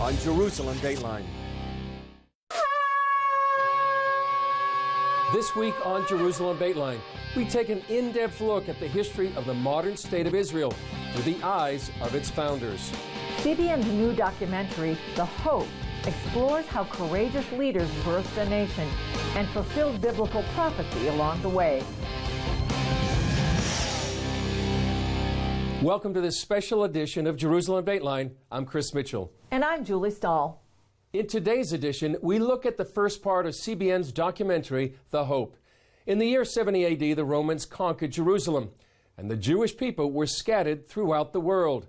on Jerusalem Dateline. This week on Jerusalem Dateline, we take an in-depth look at the history of the modern state of Israel through the eyes of its founders. CBN's new documentary, The Hope, explores how courageous leaders birthed a nation and fulfilled biblical prophecy along the way. Welcome to this special edition of Jerusalem Dateline. I'm Chris Mitchell. And I'm Julie Stahl. In today's edition, we look at the first part of CBN's documentary, The Hope. In the year 70 AD, the Romans conquered Jerusalem, and the Jewish people were scattered throughout the world.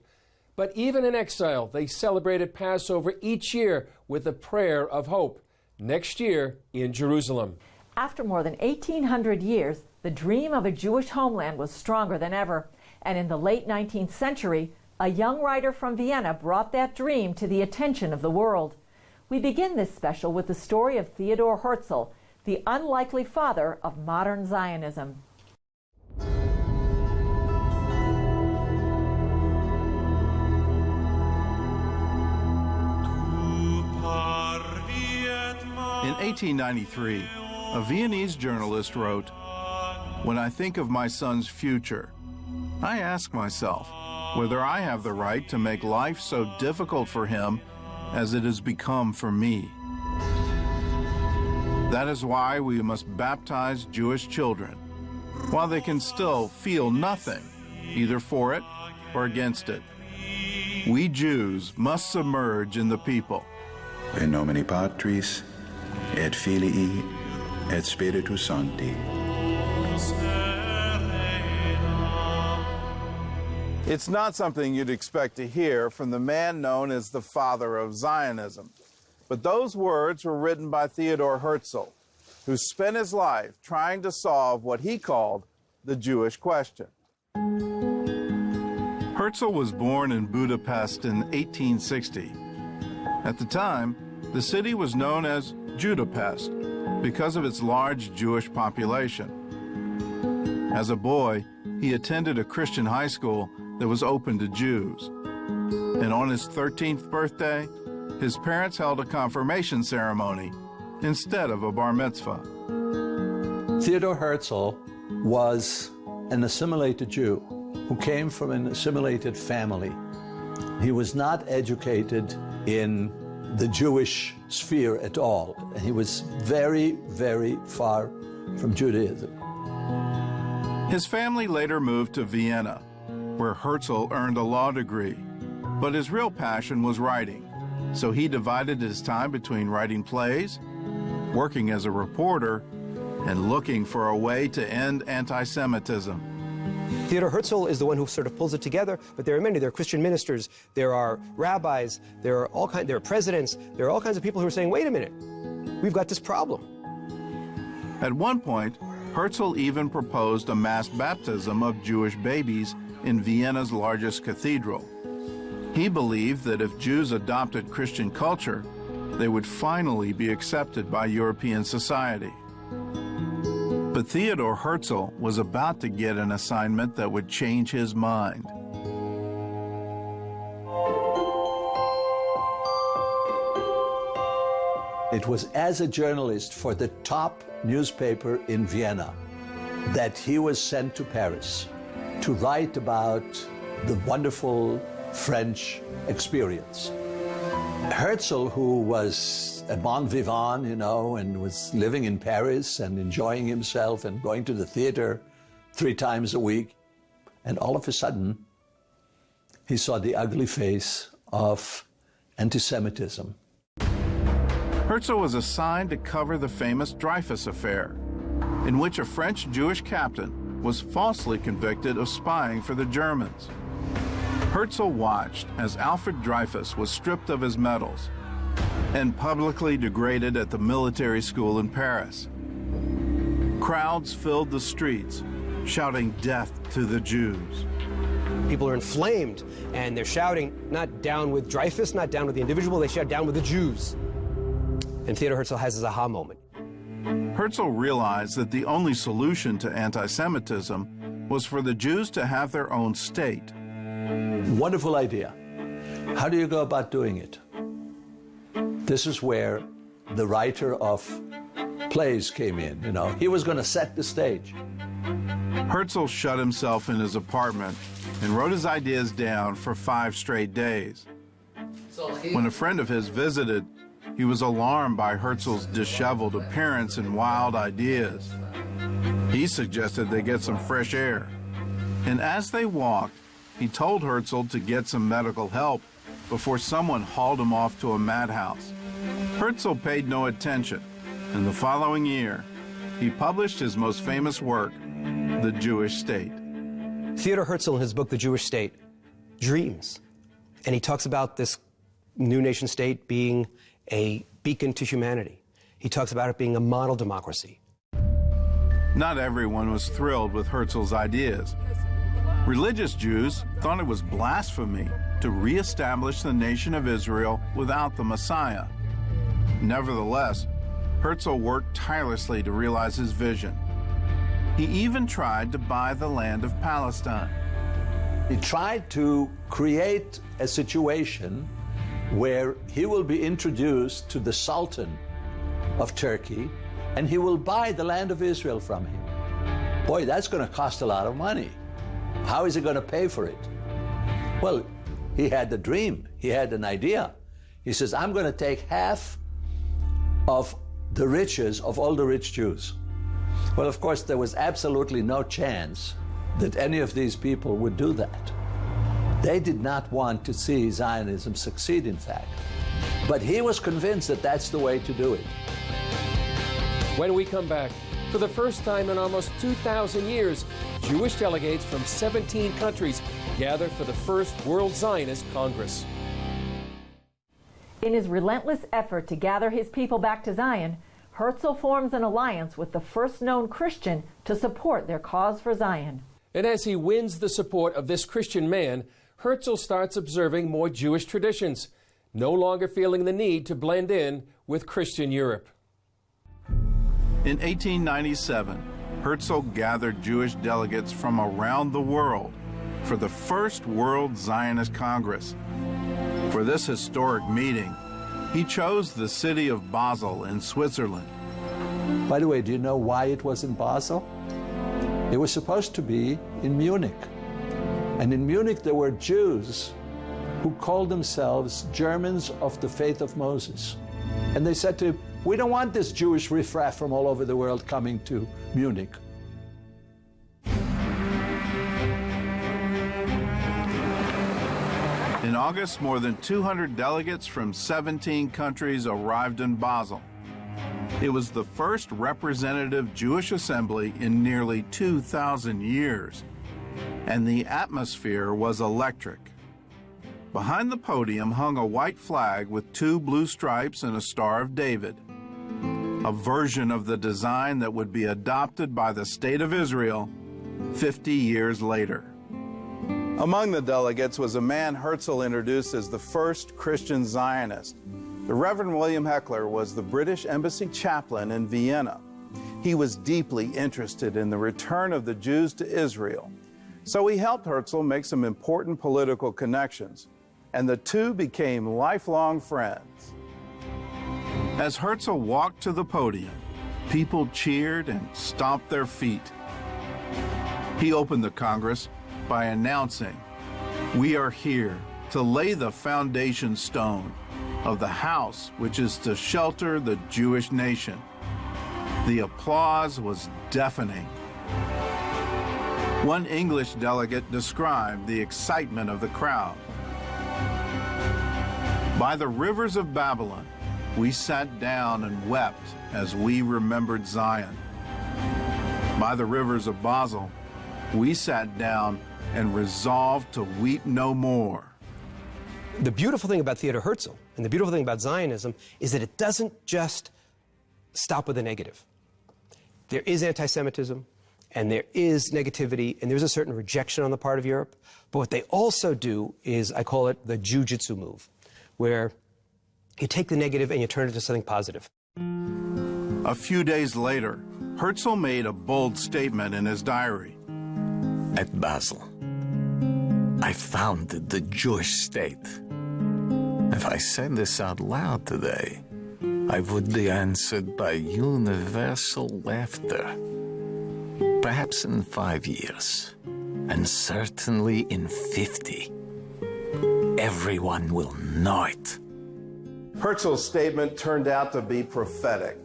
But even in exile, they celebrated Passover each year with a prayer of hope, next year in Jerusalem. After more than 1,800 years, the dream of a Jewish homeland was stronger than ever. And in the late 19th century, a young writer from Vienna brought that dream to the attention of the world. We begin this special with the story of Theodor Herzl, the unlikely father of modern Zionism. In 1893, a Viennese journalist wrote, "When I think of my son's future, I ask myself whether I have the right to make life so difficult for him as it has become for me. That is why we must baptize Jewish children, while they can still feel nothing, either for it or against it. We Jews must submerge in the people." In nomine Patris, et Filii, et Spiritus Sancti. It's not something you'd expect to hear from the man known as the father of Zionism. But those words were written by Theodor Herzl, who spent his life trying to solve what he called the Jewish question. Herzl was born in Budapest in 1860. At the time, the city was known as Judapest because of its large Jewish population. As a boy, he attended a Christian high school that was open to Jews. And on his 13th birthday, his parents held a confirmation ceremony instead of a bar mitzvah. Theodor Herzl was an assimilated Jew who came from an assimilated family. He was not educated in the Jewish sphere at all. He was very, very far from Judaism. His family later moved to Vienna, where Herzl earned a law degree. But his real passion was writing, so he divided his time between writing plays, working as a reporter, and looking for a way to end anti-Semitism. Theodor Herzl is the one who sort of pulls it together, but there are many. There are Christian ministers, there are rabbis, there are presidents, there are all kinds of people who are saying, wait a minute, we've got this problem. At one point, Herzl even proposed a mass baptism of Jewish babies in Vienna's largest cathedral. He believed that if Jews adopted Christian culture, they would finally be accepted by European society. But Theodor Herzl was about to get an assignment that would change his mind. It was as a journalist for the top newspaper in Vienna that he was sent to Paris to write about the wonderful French experience. Herzl, who was a bon vivant, you know, and was living in Paris and enjoying himself and going to the theater 3 times a week, and all of a sudden, he saw the ugly face of anti-Semitism. Herzl was assigned to cover the famous Dreyfus affair, in which a French Jewish captain was falsely convicted of spying for the Germans. Herzl watched as Alfred Dreyfus was stripped of his medals and publicly degraded at the military school in Paris. Crowds filled the streets, shouting death to the Jews. People are inflamed, and they're shouting, not down with Dreyfus, not down with the individual, they shout down with the Jews. And Theodor Herzl has his aha moment. Herzl realized that the only solution to anti-Semitism was for the Jews to have their own state. Wonderful idea. How do you go about doing it? This is where the writer of plays came in, you know. He was going to set the stage. Herzl shut himself in his apartment and wrote his ideas down for 5 straight days. When a friend of his visited, he was alarmed by Herzl's disheveled appearance and wild ideas. He suggested they get some fresh air. And as they walked, he told Herzl to get some medical help before someone hauled him off to a madhouse. Herzl paid no attention, and the following year, he published his most famous work, The Jewish State. Theodor Herzl, in his book, The Jewish State, dreams. And he talks about this new nation state being a beacon to humanity. He talks about it being a model democracy. Not everyone was thrilled with Herzl's ideas. Religious Jews thought it was blasphemy to reestablish the nation of Israel without the Messiah. Nevertheless, Herzl worked tirelessly to realize his vision. He even tried to buy the land of Palestine. He tried to create a situation where he will be introduced to the Sultan of Turkey, and he will buy the land of Israel from him. Boy, that's going to cost a lot of money. How is he going to pay for it? Well, he had the dream. He had an idea. He says, I'm going to take half of the riches of all the rich Jews. Well, of course, there was absolutely no chance that any of these people would do that. They did not want to see Zionism succeed, in fact. But he was convinced that that's the way to do it. When we come back, for the first time in almost 2,000 years, Jewish delegates from 17 countries gather for the first World Zionist Congress. In his relentless effort to gather his people back to Zion, Herzl forms an alliance with the first known Christian to support their cause for Zion. And as he wins the support of this Christian man, Herzl starts observing more Jewish traditions, no longer feeling the need to blend in with Christian Europe. In 1897, Herzl gathered Jewish delegates from around the world for the first World Zionist Congress. For this historic meeting, he chose the city of Basel in Switzerland. By the way, do you know why it was in Basel? It was supposed to be in Munich. And in Munich, there were Jews who called themselves Germans of the faith of Moses. And they said to him, we don't want this Jewish riffraff from all over the world coming to Munich. In August, more than 200 delegates from 17 countries arrived in Basel. It was the first representative Jewish assembly in nearly 2,000 years, and the atmosphere was electric. Behind the podium hung a white flag with 2 blue stripes and a Star of David, a version of the design that would be adopted by the State of Israel 50 years later. Among the delegates was a man Herzl introduced as the first Christian Zionist. The Reverend William Heckler was the British embassy chaplain in Vienna. He was deeply interested in the return of the Jews to Israel, so he helped Herzl make some important political connections, and the two became lifelong friends. As Herzl walked to the podium, people cheered and stomped their feet. He opened the Congress by announcing, "We are here to lay the foundation stone of the house which is to shelter the Jewish nation." The applause was deafening. One English delegate described the excitement of the crowd. "By the rivers of Babylon, we sat down and wept as we remembered Zion. By the rivers of Basel, we sat down and resolved to weep no more." The beautiful thing about Theodor Herzl and the beautiful thing about Zionism is that it doesn't just stop with the negative. There is anti-Semitism, and there is negativity, and there's a certain rejection on the part of Europe. But what they also do is, I call it the jiu-jitsu move, where you take the negative and you turn it into something positive. A few days later, Herzl made a bold statement in his diary. At Basel, I founded the Jewish state. If I said this out loud today, I would be answered by universal laughter. Perhaps in 5 years, and certainly in 50, everyone will know it. Herzl's statement turned out to be prophetic.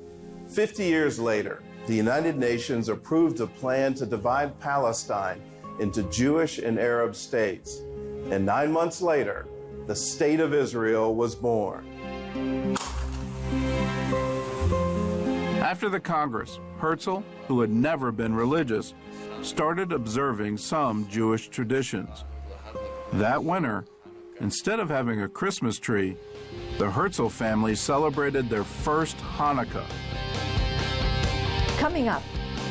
50 years later, the United Nations approved a plan to divide Palestine into Jewish and Arab states. And 9 months later, the State of Israel was born. After the Congress, Herzl, who had never been religious, started observing some Jewish traditions. That winter, instead of having a Christmas tree, the Herzl family celebrated their first Hanukkah. Coming up,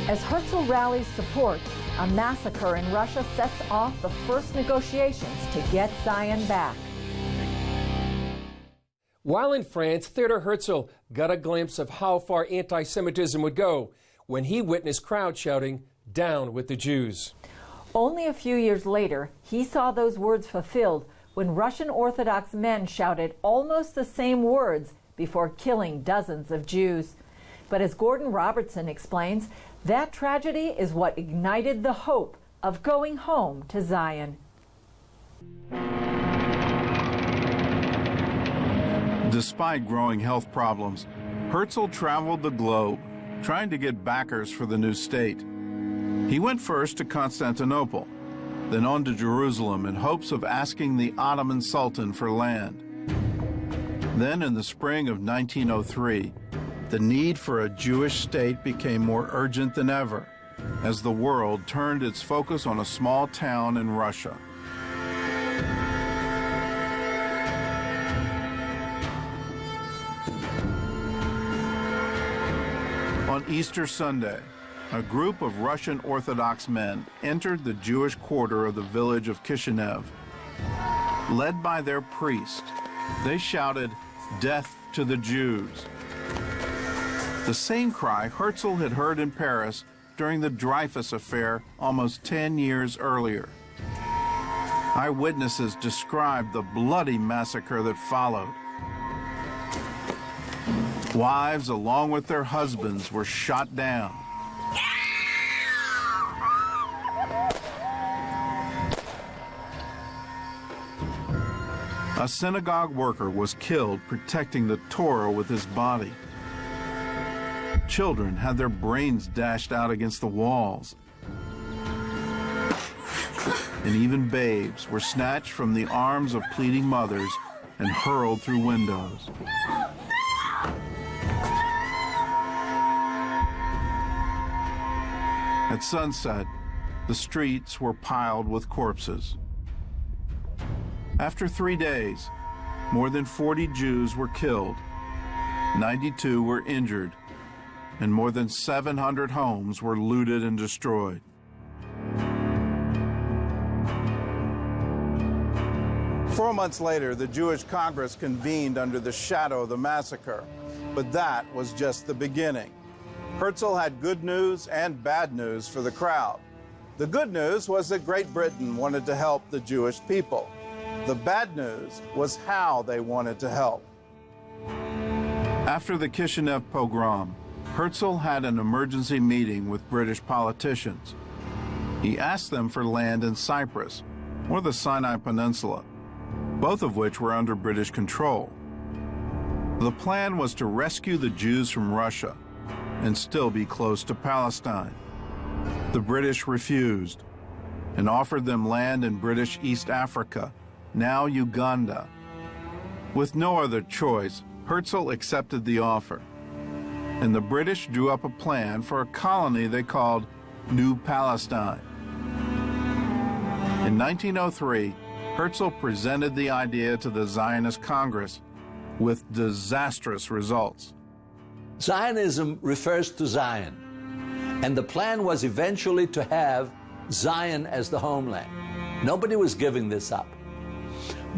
as Herzl rallies support, a massacre in Russia sets off the first negotiations to get Zion back. While in France, Theodor Herzl got a glimpse of how far anti-Semitism would go when he witnessed crowds shouting, "Down with the Jews." Only a few years later, he saw those words fulfilled when Russian Orthodox men shouted almost the same words before killing dozens of Jews. But as Gordon Robertson explains, that tragedy is what ignited the hope of going home to Zion. Despite growing health problems, Herzl traveled the globe, trying to get backers for the new state. He went first to Constantinople, then on to Jerusalem in hopes of asking the Ottoman Sultan for land. Then in the spring of 1903, the need for a Jewish state became more urgent than ever, as the world turned its focus on a small town in Russia. On Easter Sunday, a group of Russian Orthodox men entered the Jewish quarter of the village of Kishinev. Led by their priest, they shouted, "Death to the Jews." The same cry Herzl had heard in Paris during the Dreyfus affair almost 10 years earlier. Eyewitnesses described the bloody massacre that followed. Wives, along with their husbands, were shot down. A synagogue worker was killed protecting the Torah with his body. Children had their brains dashed out against the walls. And even babes were snatched from the arms of pleading mothers and hurled through windows. At sunset, the streets were piled with corpses. After 3 days, more than 40 Jews were killed, 92 were injured, and more than 700 homes were looted and destroyed. Four months later, the Jewish Congress convened under the shadow of the massacre, but that was just the beginning. Herzl had good news and bad news for the crowd. The good news was that Great Britain wanted to help the Jewish people. The bad news was how they wanted to help. After the Kishinev pogrom, Herzl had an emergency meeting with British politicians. He asked them for land in Cyprus or the Sinai Peninsula, both of which were under British control. The plan was to rescue the Jews from Russia and still be close to Palestine. The British refused and offered them land in British East Africa, now Uganda. With no other choice, Herzl accepted the offer, and the British drew up a plan for a colony they called New Palestine. In 1903, Herzl presented the idea to the Zionist Congress with disastrous results. Zionism refers to Zion, and the plan was eventually to have Zion as the homeland. Nobody was giving this up.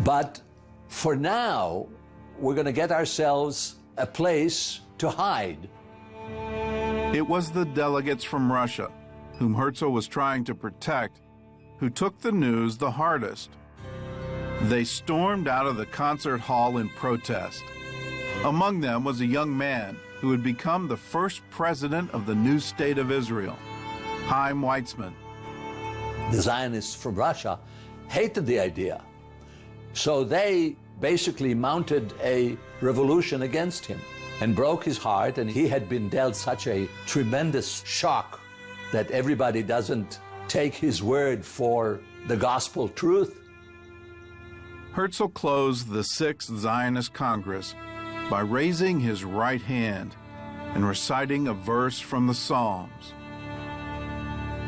But for now, we're going to get ourselves a place to hide. It was the delegates from Russia, whom Herzl was trying to protect, who took the news the hardest. They stormed out of the concert hall in protest. Among them was a young man who would become the first president of the new state of Israel, Chaim Weizmann. The Zionists from Russia hated the idea, so they basically mounted a revolution against him and broke his heart, and he had been dealt such a tremendous shock that everybody doesn't take his word for the gospel truth. Herzl closed the Sixth Zionist Congress by raising his right hand and reciting a verse from the Psalms.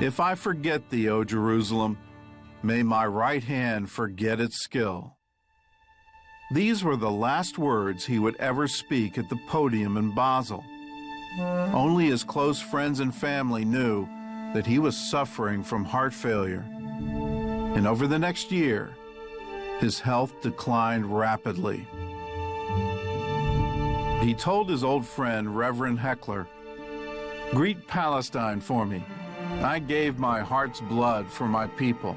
If I forget thee, O Jerusalem, may my right hand forget its skill. These were the last words he would ever speak at the podium in Basel. Only his close friends and family knew that he was suffering from heart failure. And over the next year, his health declined rapidly. He told his old friend, Reverend Heckler, "Greet Palestine for me. I gave my heart's blood for my people."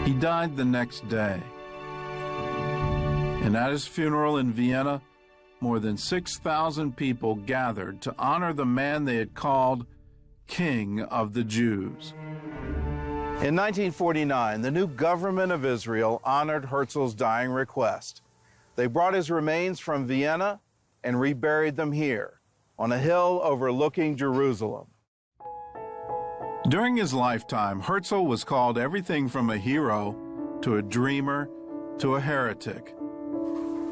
He died the next day. And at his funeral in Vienna, more than 6,000 people gathered to honor the man they had called King of the Jews. In 1949, the new government of Israel honored Herzl's dying request. They brought his remains from Vienna and reburied them here, on a hill overlooking Jerusalem. During his lifetime, Herzl was called everything from a hero to a dreamer to a heretic.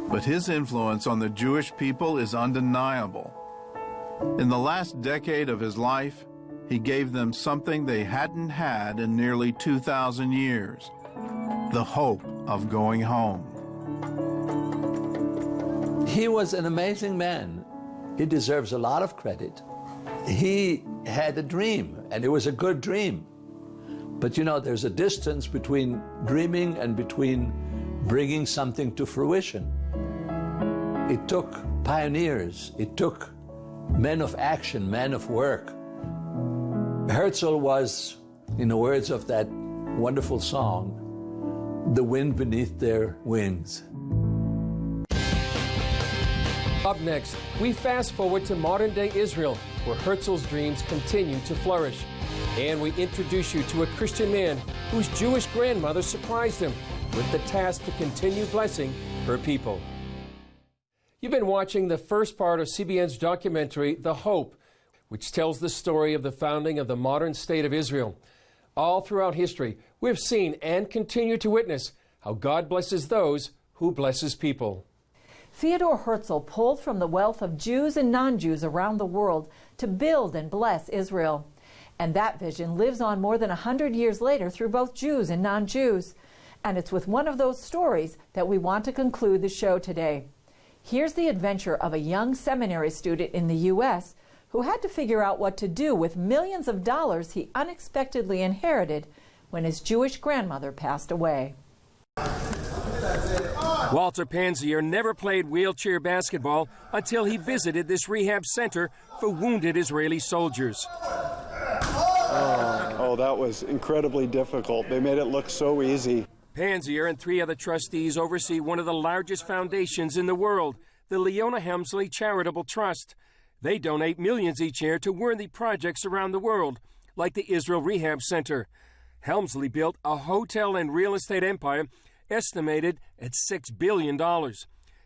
But his influence on the Jewish people is undeniable. In the last decade of his life, he gave them something they hadn't had in nearly 2,000 years, the hope of going home. He was an amazing man. He deserves a lot of credit. He had a dream, and it was a good dream. But you know, there's a distance between dreaming and between bringing something to fruition. It took pioneers. It took men of action, men of work. Herzl was, in the words of that wonderful song, the wind beneath their wings. Up next, we fast forward to modern-day Israel, where Herzl's dreams continue to flourish. And we introduce you to a Christian man whose Jewish grandmother surprised him with the task to continue blessing her people. You've been watching the first part of CBN's documentary, The Hope, which tells the story of the founding of the modern state of Israel. All throughout history, we've seen and continue to witness how God blesses those who bless his people. Theodor Herzl pulled from the wealth of Jews and non-Jews around the world to build and bless Israel. And that vision lives on more than 100 years later through both Jews and non-Jews. And it's with one of those stories that we want to conclude the show today. Here's the adventure of a young seminary student in the U.S. who had to figure out what to do with millions of dollars he unexpectedly inherited when his Jewish grandmother passed away. Walter Panzier never played wheelchair basketball until he visited this rehab center for wounded Israeli soldiers. Oh, that was incredibly difficult. They made it look so easy. Panzier and 3 other trustees oversee one of the largest foundations in the world, the Leona Helmsley Charitable Trust. They donate millions each year to worthy projects around the world, like the Israel Rehab Center. Helmsley built a hotel and real estate empire estimated at $6 billion.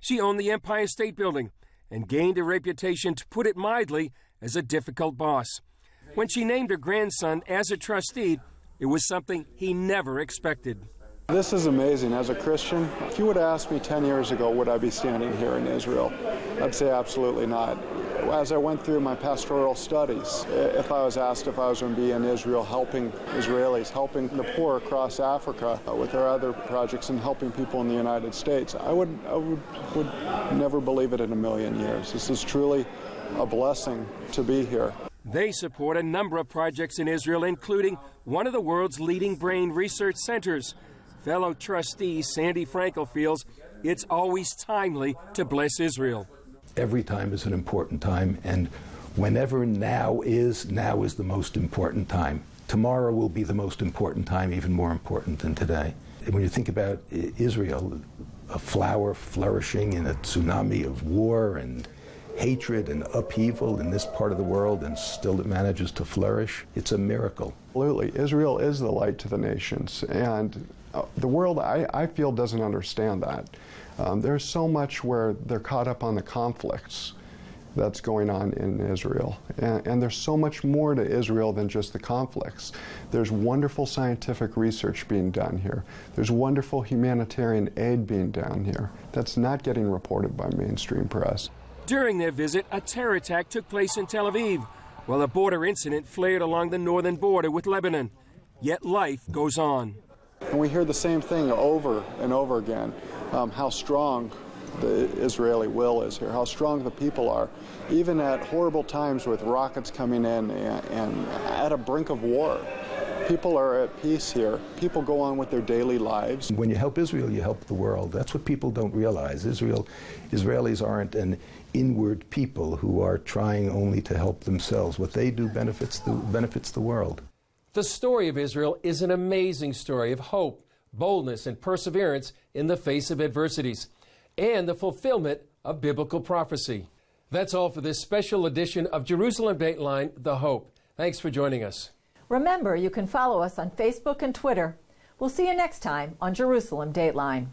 She owned the Empire State Building and gained a reputation, to put it mildly, as a difficult boss. When she named her grandson as a trustee, it was something he never expected. This is amazing. As a Christian, if you would have asked me 10 years ago, would I be standing here in Israel? I'd say absolutely not. As I went through my pastoral studies, if I was asked if I was going to be in Israel helping Israelis, helping the poor across Africa with our other projects, and helping people in the United States, I would never believe it in a million years. This is truly a blessing to be here. They support a number of projects in Israel, including one of the world's leading brain research centers. Fellow trustee Sandy Frankel feels it's always timely to bless Israel. Every time is an important time, and whenever now is the most important time tomorrow will be the most important time, even more important than today. And when you think about Israel, a flower flourishing in a tsunami of war and hatred and upheaval in this part of the world, and still it manages to flourish, it's a miracle. Absolutely. Israel is the light to the nations, and the world, I feel, doesn't understand that. There's so much where they're caught up on the conflicts that's going on in Israel. And there's so much more to Israel than just the conflicts. There's wonderful scientific research being done here. There's wonderful humanitarian aid being done here. That's not getting reported by mainstream press. During their visit, a terror attack took place in Tel Aviv, while a border incident flared along the northern border with Lebanon. Yet life goes on. And we hear the same thing over and over again, how strong the Israeli will is here, how strong the people are, even at horrible times with rockets coming in and at a brink of war. People are at peace here. People go on with their daily lives. When you help Israel, you help the world. That's what people don't realize. Israelis aren't an inward people who are trying only to help themselves. What they do benefits the world. The story of Israel is an amazing story of hope, boldness, and perseverance in the face of adversities, and the fulfillment of biblical prophecy. That's all for this special edition of Jerusalem Dateline, The Hope. Thanks for joining us. Remember, you can follow us on Facebook and Twitter. We'll see you next time on Jerusalem Dateline.